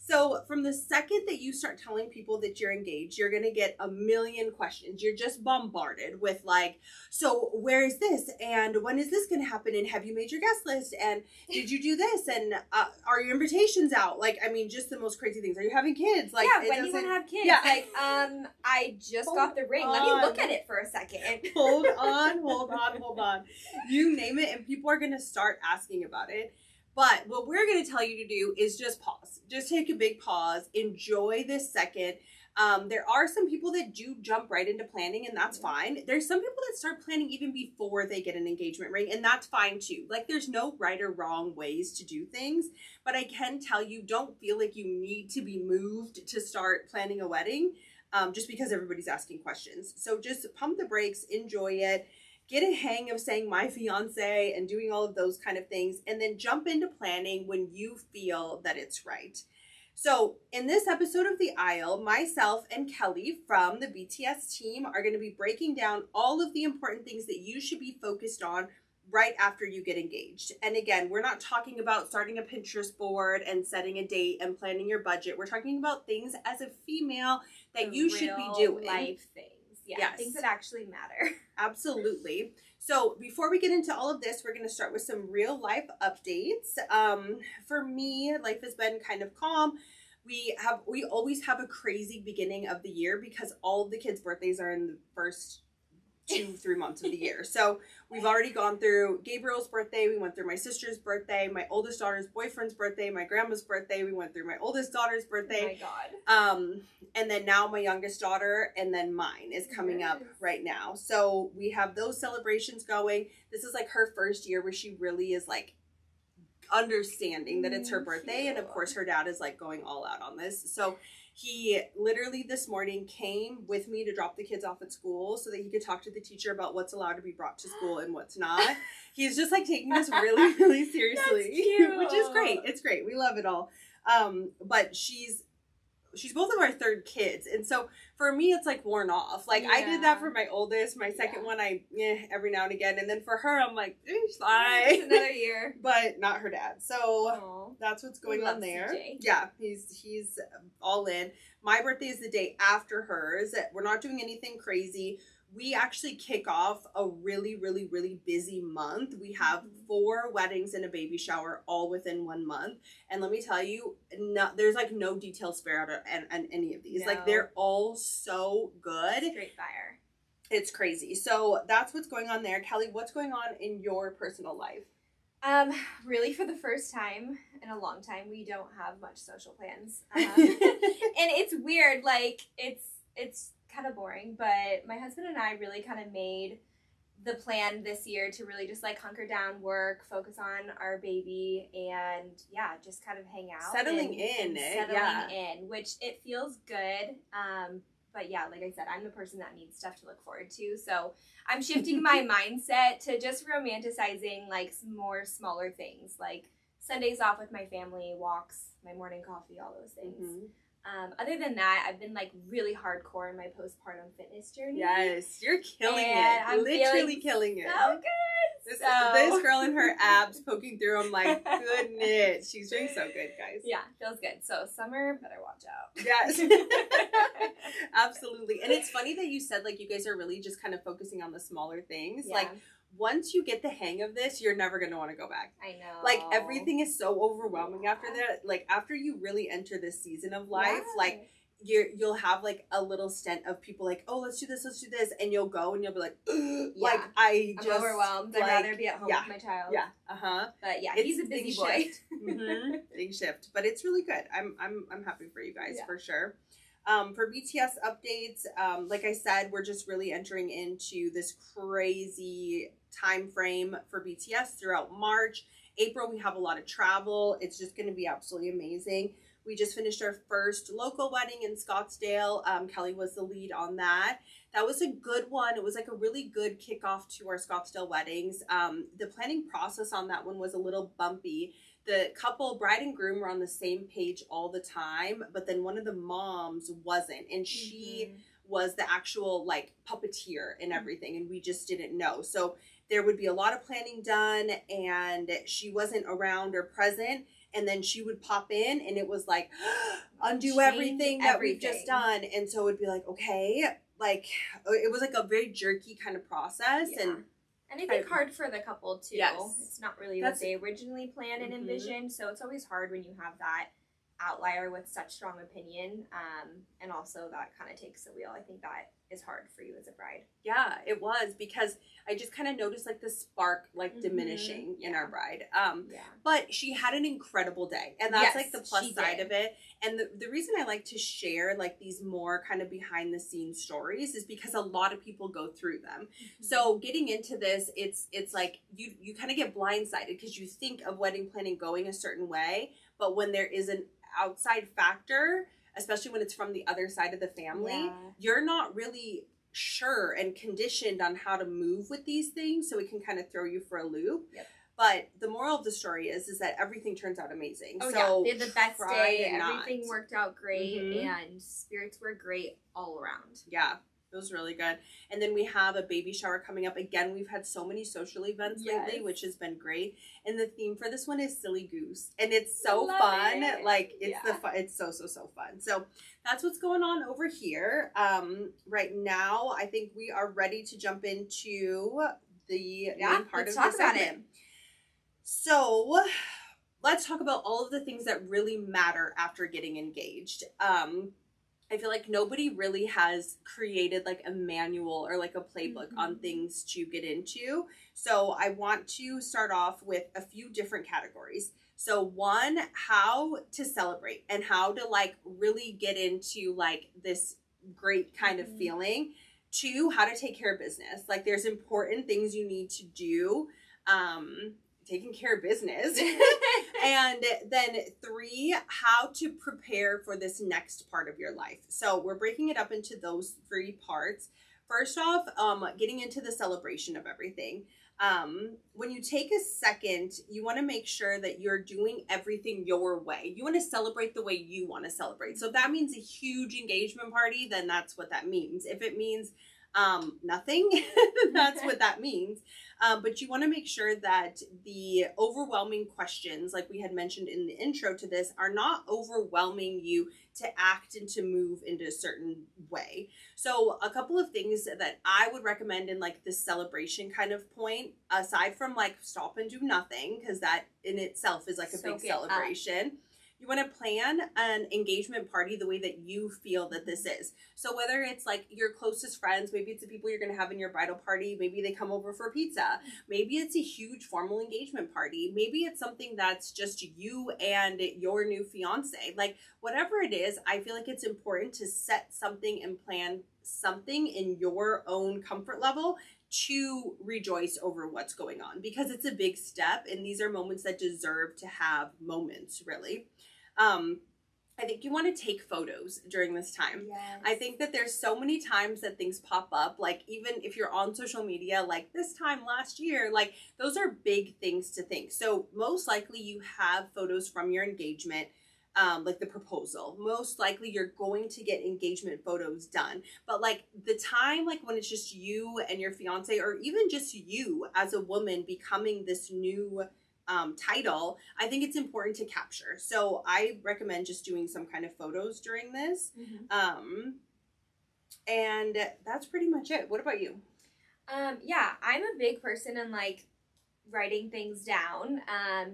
So from the second that you start telling people that you're engaged, you're going to get a million questions. You're just bombarded with like, so where is this? And when is this going to happen? And have you made your guest list? And did you do this? And are your invitations out? Like, I mean, just the most crazy things. Are you having kids? Like, yeah, when do you want to have kids? Yeah. Like, I just got the ring. Let me look at it for a second. Hold on. You name it, and people are going to start asking about it. But what we're going to tell you to do is just pause. Just take a big pause. Enjoy this second. There are some people that do jump right into planning, and that's fine. There's some people that start planning even before they get an engagement ring, and that's fine too. Like, there's no right or wrong ways to do things. But I can tell you, don't feel like you need to be moved to start planning a wedding just because everybody's asking questions. So just pump the brakes, enjoy it. Get a hang of saying my fiance and doing all of those kind of things, and then jump into planning when you feel that it's right. So in this episode of The Aisle, myself and Kelly from the BTS team are going to be breaking down all of the important things that you should be focused on right after you get engaged. And again, we're not talking about starting a Pinterest board and setting a date and planning your budget. We're talking about things as a female that you should be doing. Life things. Yeah, yes. Things that actually matter. Absolutely. So before we get into all of this, we're going to start with some real life updates. For me, life has been kind of calm. We always have a crazy beginning of the year because all of the kids' birthdays are in the first 2-3 months of the year. So we've already gone through Gabriel's birthday. We went through my sister's birthday, my oldest daughter's boyfriend's birthday, my grandma's birthday. We went through my oldest daughter's birthday. Oh my God. And then now my youngest daughter, and then mine is coming up right now. So we have those celebrations going. This is like her first year where she really is like understanding that it's her birthday. And of course her dad is like going all out on this. So he literally this morning came with me to drop the kids off at school so that he could talk to the teacher about what's allowed to be brought to school and what's not. He's just like taking this really, really seriously, which is great. It's great. We love it all. But she's both of our third kids. And so for me, it's like worn off. Like I did that for my oldest, my second one, every now and again. And then for her, I'm like, it's fine. It's another year. But not her dad. So that's what's going on there. CJ. Yeah, he's all in. My birthday is the day after hers. We're not doing anything crazy. We actually kick off a really, really, really busy month. We have 4 weddings and a baby shower all within 1 month. And let me tell you, there's like no detail spare out on any of these. No. Like they're all so good. Straight fire. It's crazy. So that's what's going on there. Kelly, what's going on in your personal life? Really for the first time in a long time, we don't have much social plans. And it's weird. Like it's kind of boring, but my husband and I really kind of made the plan this year to really just like hunker down, work, focus on our baby, and just kind of hang out, settling in, which it feels good. But like I said, I'm the person that needs stuff to look forward to, so I'm shifting my mindset to just romanticizing like some more smaller things, like Sundays off with my family, walks, my morning coffee, all those things. Mm-hmm. Other than that, I've been like really hardcore in my postpartum fitness journey. Yes, you're killing it. I'm literally killing it. So good. This girl and her abs poking through. I'm like, goodness, she's doing so good, guys. Yeah, feels good. So summer, better watch out. Yes, absolutely. And it's funny that you said like you guys are really just kind of focusing on the smaller things. Yeah. Like once you get the hang of this, you're never going to want to go back. I know. Like everything is so overwhelming after that. Like after you really enter this season of life, like you'll have like a little stint of people like, oh, let's do this, and you'll go and you'll be like, like I'm overwhelmed. I'd rather be at home with my child. Yeah, But he's a busy boy. Big shift, but it's really good. I'm happy for you guys for sure. For BTS updates, like I said, we're just really entering into this crazy time frame for BTS throughout March. April, we have a lot of travel. It's just going to be absolutely amazing. We just finished our first local wedding in Scottsdale. Kelly was the lead on that. That was a good one. It was like a really good kickoff to our Scottsdale weddings. The planning process on that one was a little bumpy. The couple, bride and groom, were on the same page all the time, but then one of the moms wasn't, and she was the actual like puppeteer and everything, and we just didn't know. So there would be a lot of planning done, and she wasn't around or present. and then she would pop in and it was like, undo Change everything that we've everything. just done. And so it'd be like, okay, like it was like a very jerky kind of process. Yeah. And I think hard for the couple too. Yes. It's not really what they originally planned and envisioned. So it's always hard when you have that outlier with such strong opinion. And also that kind of takes the wheel. I think that is hard for you as a bride. Yeah, it was, because I just kind of noticed like the spark like diminishing in our bride. But she had an incredible day, and that's like the plus side of it. And the reason I like to share like these more kind of behind the scenes stories is because a lot of people go through them. So getting into this, it's like you kind of get blindsided because you think of wedding planning going a certain way, but when there is an outside factor, especially when it's from the other side of the family, you're not really sure and conditioned on how to move with these things, so it can kind of throw you for a loop. But the moral of the story is that everything turns out amazing. Oh, so they had the best day. Everything worked out great, and spirits were great all around. Yeah. It was really good. And then we have a baby shower coming up. Again, we've had so many social events lately, which has been great. And the theme for this one is Silly Goose. And it's so fun. Like, it's it's so fun. So that's what's going on over here. Right now, I think we are ready to jump into the main part of the segment. So let's talk about all of the things that really matter after getting engaged. I feel like nobody really has created like a manual or like a playbook on things to get into. So I want to start off with a few different categories. So one, how to celebrate and how to like really get into like this great kind of feeling. Two, how to take care of business. Like there's important things you need to do. Taking care of business. And then three, how to prepare for this next part of your life. So we're breaking it up into those three parts. First off, getting into the celebration of everything. When you take a second, you want to make sure that you're doing everything your way. You want to celebrate the way you want to celebrate. So if that means a huge engagement party, then that's what that means. If it means nothing, that's what that means. But you want to make sure that the overwhelming questions, like we had mentioned in the intro to this, are not overwhelming you to act and to move into a certain way. So a couple of things that I would recommend in like this celebration kind of point, aside from like stop and do nothing, because that in itself is like a big celebration. You want to plan an engagement party the way that you feel that this is. So whether it's like your closest friends, maybe it's the people you're going to have in your bridal party, maybe they come over for pizza, maybe it's a huge formal engagement party, maybe it's something that's just you and your new fiance. Like whatever it is, I feel like it's important to set something and plan something in your own comfort level to rejoice over what's going on, because it's a big step and these are moments that deserve to have moments, really. I think you want to take photos during this time. I think that there's so many times that things pop up, like even if you're on social media, like this time last year, like those are big things to think. So most likely you have photos from your engagement, like the proposal. Most likely you're going to get engagement photos done. But like the time, like when it's just you and your fiance, or even just you as a woman becoming this new title, I think it's important to capture. So I recommend just doing some kind of photos during this. And that's pretty much it. What about you? Yeah, I'm a big person in like writing things down,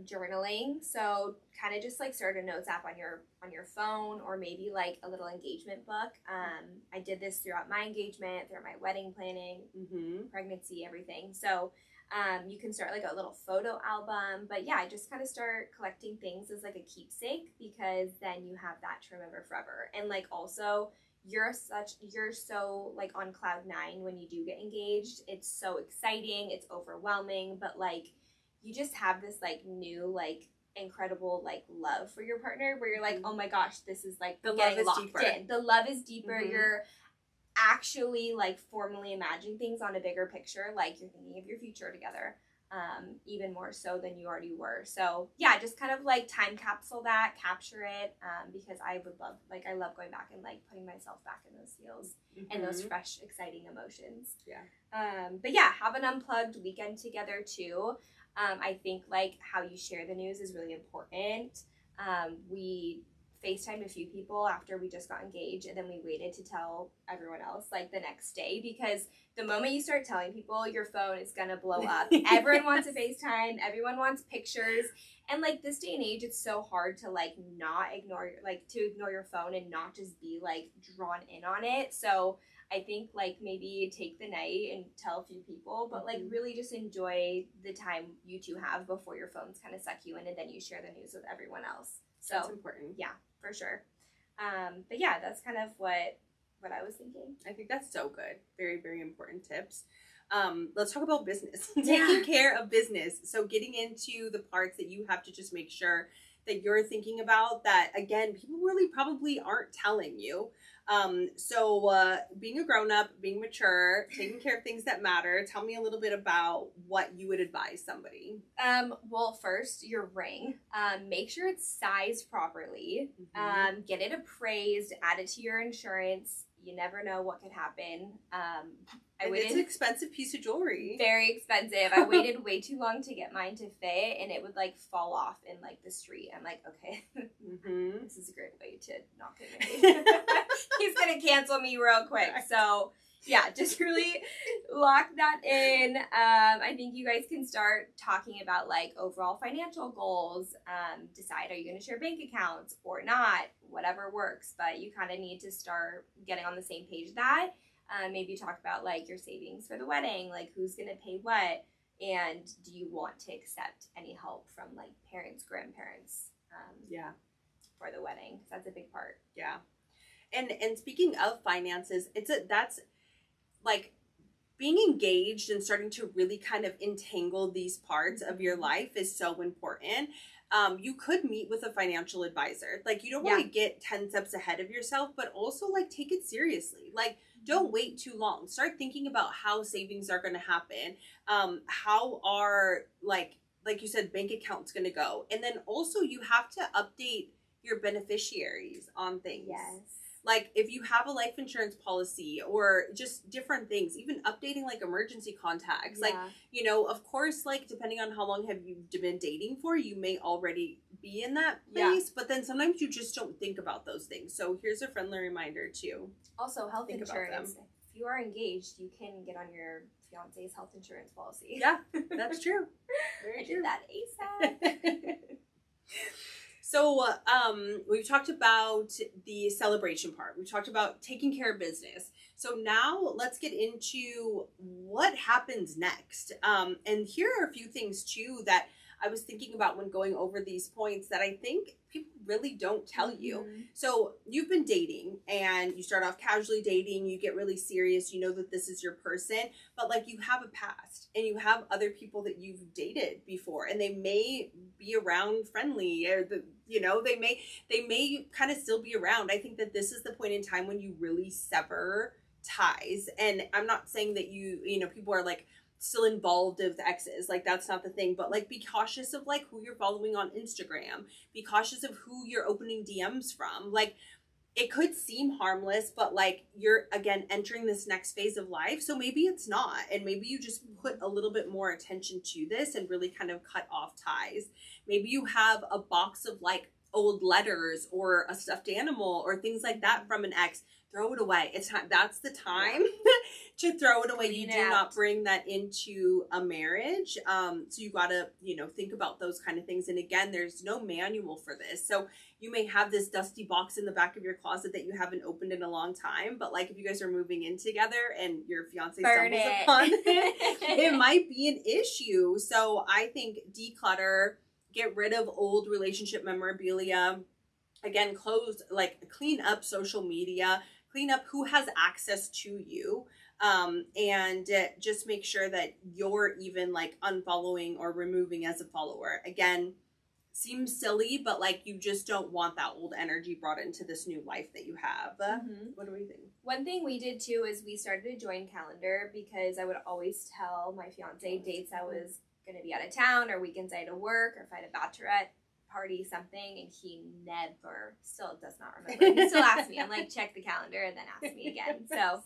journaling. So kind of just like start a notes app on your phone, or maybe like a little engagement book. I did this throughout my engagement, throughout my wedding planning, pregnancy, everything. So you can start like a little photo album, but yeah, I just kind of start collecting things as like a keepsake, because then you have that to remember forever. And like also you're so like on cloud 9 when you do get engaged. It's so exciting, it's overwhelming, but like you just have this like new like incredible like love for your partner, where you're like, oh my gosh, this is like the love is deeper. The love is deeper. You're actually like formally imagining things on a bigger picture, like you're thinking of your future together, even more so than you already were. So yeah, just kind of like time capsule that, capture it, because I love going back and like putting myself back in those feels and those fresh, exciting emotions. But yeah, have an unplugged weekend together too. I think like how you share the news is really important. We FaceTimed a few people after we just got engaged, and then we waited to tell everyone else like the next day, because the moment you start telling people, your phone is gonna blow up. Everyone wants a FaceTime, everyone wants pictures, and like this day and age, it's so hard to like not ignore ignore your phone and not just be like drawn in on it. So I think like maybe take the night and tell a few people, but like really just enjoy the time you two have before your phones kind of suck you in, and then you share the news with everyone else. So that's important. Yeah, for sure. But yeah, that's kind of what I was thinking. I think that's so good. Very, very important tips. Let's talk about business. Taking care of business. So getting into the parts that you have to just make sure that you're thinking about that, again, people really probably aren't telling you. So being a grown-up, being mature, taking care of things that matter. Tell me a little bit about what you would advise somebody. Well, first, your ring. Make sure it's sized properly. Get it appraised, add it to your insurance. You never know what could happen. It's an expensive piece of jewelry. Very expensive. I waited way too long to get mine to fit, and it would like fall off in like the street. I'm like, okay, this is a great way to not get married. He's gonna cancel me real quick. So yeah, just really lock that in. I think you guys can start talking about like overall financial goals. Decide, are you going to share bank accounts or not? Whatever works, but you kind of need to start getting on the same page with that. Maybe talk about like your savings for the wedding, like who's going to pay what, and do you want to accept any help from like parents, grandparents, for the wedding? 'Cause that's a big part. Yeah. And speaking of finances, that's like being engaged and starting to really kind of entangle these parts of your life is so important. You could meet with a financial advisor. Like, you don't want to get 10 steps ahead of yourself, but also like take it seriously. Like, don't wait too long. Start thinking about how savings are going to happen. How are like you said, bank accounts going to go. And then also you have to update your beneficiaries on things. Yes. Like if you have a life insurance policy or just different things, even updating like emergency contacts, like, you know, of course, like depending on how long have you been dating for, you may already be in that place, but then sometimes you just don't think about those things. So here's a friendly reminder too. Also, health insurance. If you are engaged, you can get on your fiance's health insurance policy. Yeah, that's true. Very true. I did that ASAP. So, we've talked about the celebration part. We've talked about taking care of business. So now let's get into what happens next. And here are a few things too that I was thinking about when going over these points that I think people really don't tell you. So you've been dating and you start off casually dating, you get really serious, you know that this is your person, but like you have a past and you have other people that you've dated before, and they may be around friendly, or they may kind of still be around. I think that this is the point in time when you really sever ties. And I'm not saying that people are like still involved with exes, like that's not the thing, but like be cautious of like who you're following on Instagram, be cautious of who you're opening DMs from. Like it could seem harmless, but like you're again entering this next phase of life, so maybe it's not, and maybe you just put a little bit more attention to this and really kind of cut off ties. Maybe you have a box of like old letters or a stuffed animal or things like that from an ex. Throw it away. It's not, that's the time to throw it away. You do not bring that into a marriage. So you gotta, think about those kind of things. And again, there's no manual for this. So you may have this dusty box in the back of your closet that you haven't opened in a long time. But like if you guys are moving in together and your fiance stumbles upon it, it might be an issue. So I think declutter, get rid of old relationship memorabilia. Again, clean up social media, clean up who has access to you, and just make sure that you're even like unfollowing or removing as a follower. Again, seems silly, but like you just don't want that old energy brought into this new life that you have. What do we think? One thing we did too is we started a joint calendar, because I would always tell my fiance dates I was going to be out of town, or weekends I had to work, or if I had a bachelorette party, something, and he still does not remember. He still asks me. I'm like, check the calendar and then ask me again. So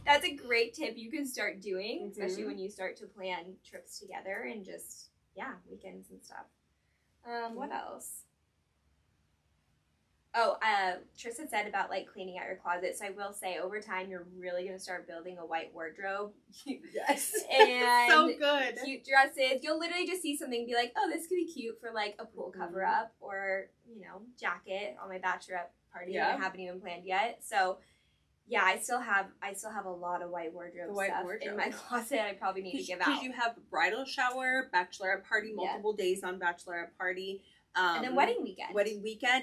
that's a great tip you can start doing, especially when you start to plan trips together, and just yeah, weekends and stuff. What else? Oh, Trista said about like cleaning out your closet. So I will say, over time, you're really gonna start building a white wardrobe. Yes, and so good. Cute dresses. You'll literally just see something and be like, oh, this could be cute for like a pool cover up, or jacket on my bachelorette party. I haven't even planned yet. So yeah, I still have a lot of white wardrobe stuff in my closet. I probably need to give out. Because you have bridal shower, bachelorette party, multiple days on bachelorette party. And then wedding weekend.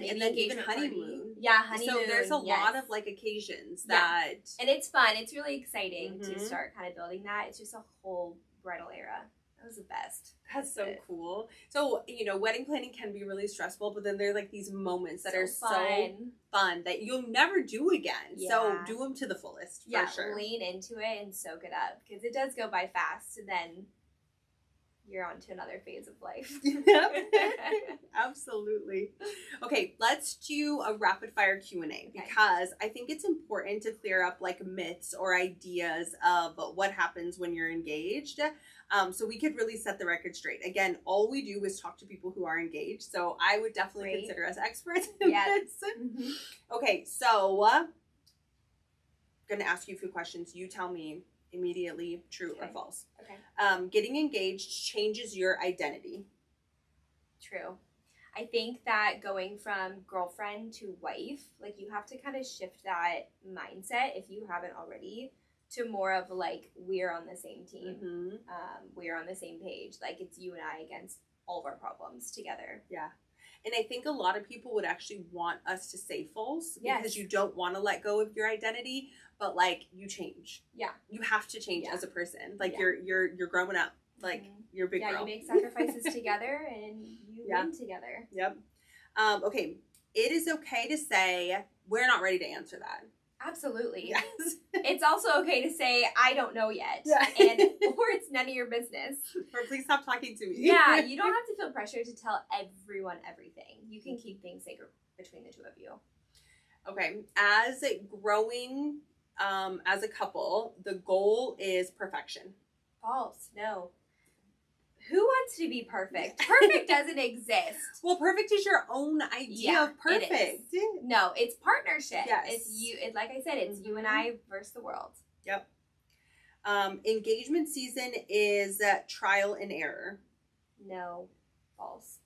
Maybe and then even honeymoon. Party. Yeah, honeymoon. So there's a lot of like occasions that... And it's fun. It's really exciting to start kind of building that. It's just a whole bridal era. That was the best. That's so cool. So, wedding planning can be really stressful, but then there's like these moments that are so fun that you'll never do again. Yeah. So do them to the fullest, for sure. Lean into it and soak it up, because it does go by fast, and then you're on to another phase of life. Yep. Absolutely. Okay, let's do a rapid fire Q&A because I think it's important to clear up like myths or ideas of what happens when you're engaged. So we could really set the record straight. Again, all we do is talk to people who are engaged. So I would definitely consider us experts in this. Okay, so I'm going to ask you a few questions. You tell me immediately true or false. Okay. Getting engaged changes your identity. True. I think that going from girlfriend to wife, like you have to kind of shift that mindset, if you haven't already, to more of like, we're on the same team. We're on the same page. Like, it's you and I against all of our problems together. Yeah. And I think a lot of people would actually want us to say false because you don't want to let go of your identity, but like you change. Yeah. You have to change as a person. Like you're growing up. Like you're a big girl. Yeah, you make sacrifices together and you win together. Yep. Okay. It is okay to say we're not ready to answer that. Absolutely. Yes. It's also okay to say I don't know yet. Yeah. Or it's none of your business. Or please stop talking to me. Yeah, you don't have to feel pressure to tell everyone everything. You can keep things sacred between the two of you. Okay. As growing as a couple, the goal is perfection. False. No. Who wants to be perfect? Perfect doesn't exist. Well, perfect is your own idea of perfect. No, it's partnership. Yes. It's you. Like I said, it's you and I versus the world. Yep. Engagement season is trial and error. No. False.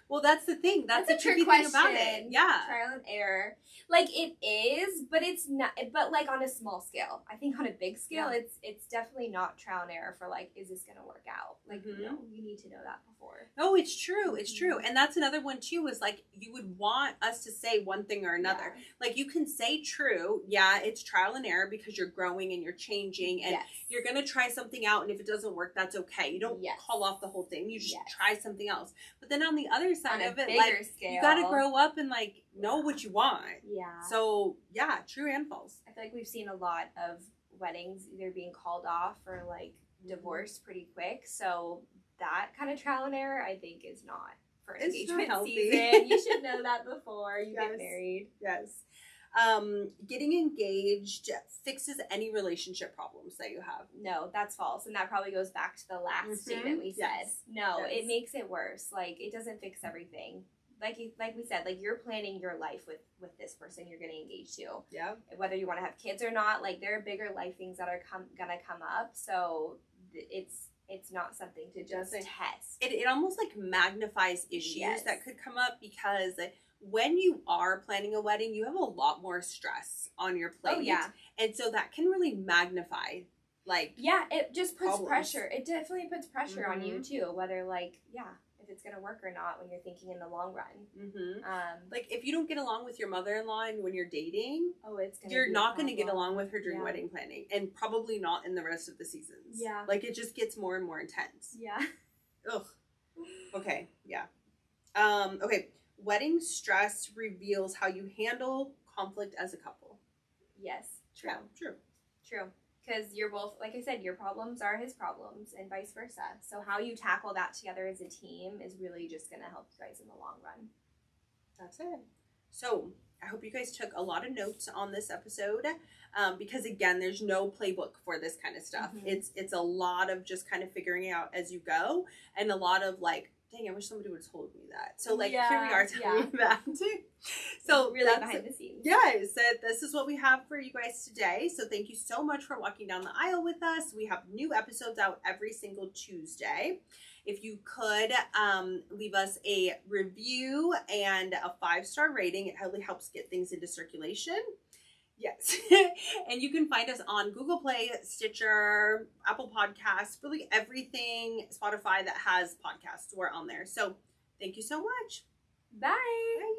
Well, that's the thing. That's the tricky thing about it. Yeah. Trial and error. Like, it is, but it's not, but like on a small scale. I think on a big scale, it's definitely not trial and error for like, is this going to work out? Like, no, you need to know that before. No, it's true. It's true. And that's another one too, is like, you would want us to say one thing or another. Yeah. Like, you can say true. Yeah, it's trial and error because you're growing and you're changing and you're going to try something out. And if it doesn't work, that's okay. You don't call off the whole thing. You just try something else. But then on the other side of it, like, scale, you got to grow up and like know what you want. Yeah. So yeah, true and false. I feel like we've seen a lot of weddings either being called off or like divorced pretty quick. So that kind of trial and error, I think, is not for engagement season. You should know that before you get married. Yes. Getting engaged fixes any relationship problems that you have. No, that's false. And that probably goes back to the last statement we said. No, it makes it worse. Like, it doesn't fix everything. Like we said, like, you're planning your life with this person you're getting engaged to. Yeah. Whether you want to have kids or not, like, there are bigger life things that are gonna come up. So it's not something to just test. It almost like magnifies issues that could come up because when you are planning a wedding, you have a lot more stress on your plate. Oh, yeah. And so that can really magnify, like, it just puts pressure. It definitely puts pressure on you too, whether like, if it's going to work or not when you're thinking in the long run. Like, if you don't get along with your mother-in-law and when you're dating, you're not going to get along with her during wedding planning, and probably not in the rest of the seasons. Yeah. Like, it just gets more and more intense. Yeah. Ugh. Okay. Yeah. Okay. Wedding stress reveals how you handle conflict as a couple. Yes. True. Yeah, true. Because you're both, like I said, your problems are his problems and vice versa. So how you tackle that together as a team is really just going to help you guys in the long run. That's it. So I hope you guys took a lot of notes on this episode, because again, there's no playbook for this kind of stuff. It's a lot of just kind of figuring it out as you go, and a lot of like, dang, I wish somebody would have told me that. So like, here we are telling you that. So really behind the scenes. Yes, this is what we have for you guys today. So thank you so much for walking down the aisle with us. We have new episodes out every single Tuesday. If you could leave us a review and a 5-star rating, it really helps get things into circulation. Yes. And you can find us on Google Play, Stitcher, Apple Podcasts, really everything, Spotify that has podcasts, we're on there. So thank you so much. Bye. Bye.